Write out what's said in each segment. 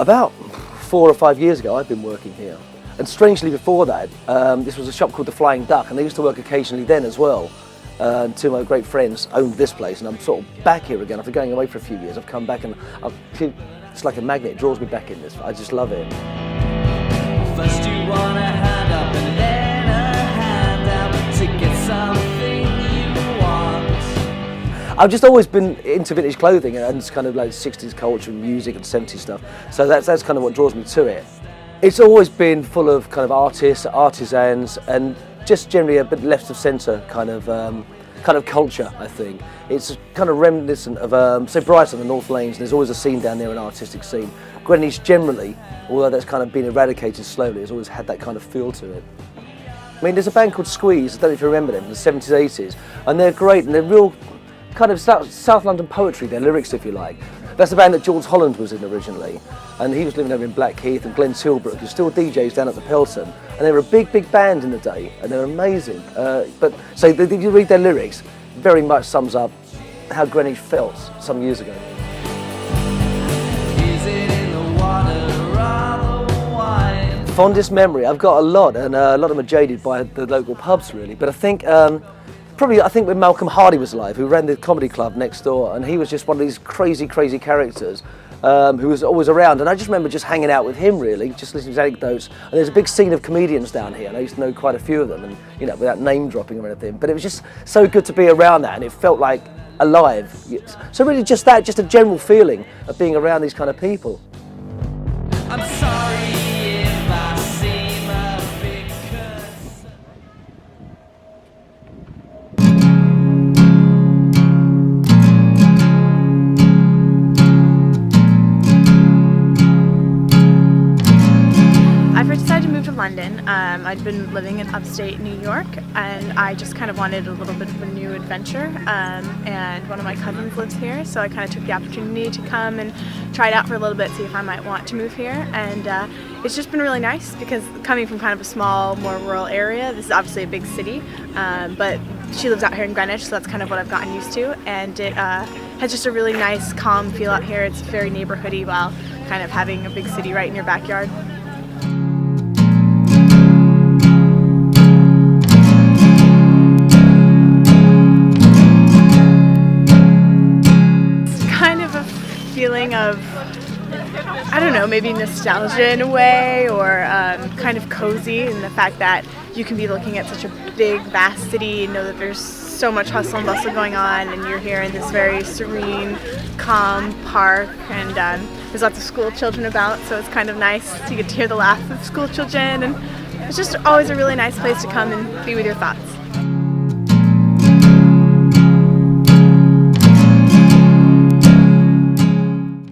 About 4 or 5 years ago, I've been working here. And strangely before that, this was a shop called the Flying Duck, and they used to work occasionally then as well. Two of my great friends owned this place, and I'm sort of back here again. After going away for a few years, I've come back, and it's like a magnet, it draws me back in this. I just love it. First you want a hand up and then a hand out to get something you want. I've just always been into vintage clothing and it's kind of like 60s culture and music and 70s stuff. So that's kind of what draws me to it. It's always been full of kind of artists, artisans, and just generally a bit left of centre kind of culture, I think. It's kind of reminiscent of, say, Brighton, the North Lanes, and there's always a scene down there, an artistic scene. Greenwich generally, although that's kind of been eradicated slowly, has always had that kind of feel to it. I mean, there's a band called Squeeze, I don't know if you remember them, in the 70s, 80s, and they're great, and they're real kind of South London poetry, their lyrics, if you like. That's the band that George Holland was in originally, and he was living over in Blackheath, and Glenn Tilbrook, who's still DJs down at the Pelton, and they were a big, big band in the day, and they're amazing. So you read their lyrics, very much sums up how Greenwich felt some years ago. Is it in the water or the wine? Fondest memory, I've got a lot, and a lot of them are jaded by the local pubs really, but I think when Malcolm Hardy was alive, who ran the comedy club next door, and he was just one of these crazy, crazy characters who was always around, and I just remember just hanging out with him really, just listening to his anecdotes, and there's a big scene of comedians down here, and I used to know quite a few of them, and you know, without name dropping or anything, but it was just so good to be around that, and it felt like alive. So really just that, just a general feeling of being around these kind of people. I'm sorry if I seem a bit cursed. I've decided to move to London. I'd been living in upstate New York, and I just kind of wanted a little bit of a new adventure, and one of my cousins lives here, so I kind of took the opportunity to come and try it out for a little bit, see if I might want to move here, and it's just been really nice because coming from kind of a small, more rural area, this is obviously a big city, but she lives out here in Greenwich, so that's kind of what I've gotten used to, and it has just a really nice, calm feel out here. It's very neighborhoody while kind of having a big city right in your backyard. Feeling of, I don't know, maybe nostalgia in a way, or kind of cozy in the fact that you can be looking at such a big, vast city and know that there's so much hustle and bustle going on, and you're here in this very serene, calm park, and there's lots of school children about, so it's kind of nice to get to hear the laugh of school children, and it's just always a really nice place to come and be with your thoughts.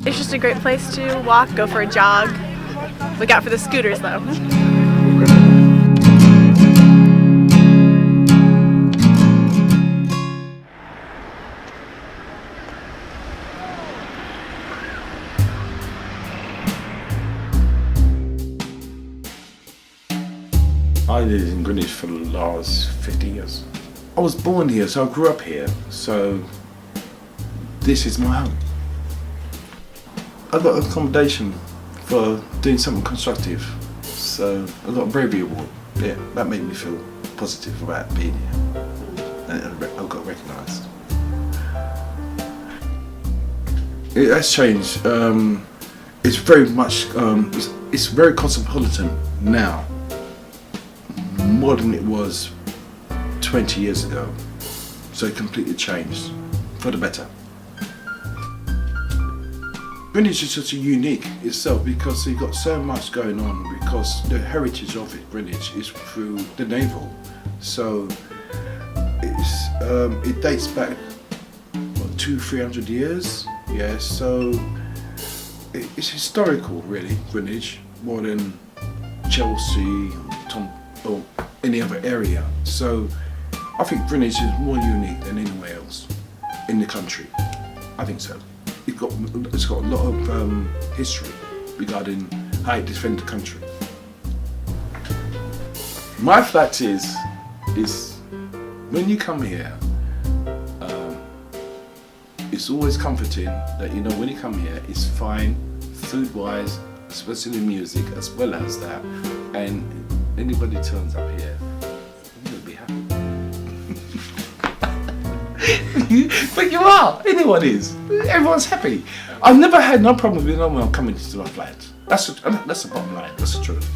It's just a great place to walk, go for a jog. Look out for the scooters though. I lived in Greenwich for the last 50 years. I was born here, so I grew up here, so this is my home. I got accommodation for doing something constructive, so I got a bravery award. Yeah, that made me feel positive about being here, and I got recognised. It has changed. It's very much, it's very cosmopolitan now, more than it was 20 years ago. So it completely changed for the better. Greenwich is such a unique itself because you've got so much going on, because the heritage of it, Greenwich, is through the naval. So it dates back, what, 200-300 years? Yeah, so it's historical really, Greenwich, more than Chelsea or any other area. So I think Greenwich is more unique than anywhere else in the country. I think so. It's got a lot of history regarding how it defended the country. My fact is when you come here, it's always comforting that you know when you come here, it's fine, food-wise, especially in music as well as that. And anybody turns up here, you'll be happy. But you are. Anyone is. Everyone's happy. I've never had no problem with anyone coming to my flat. That's the bottom line. That's the truth.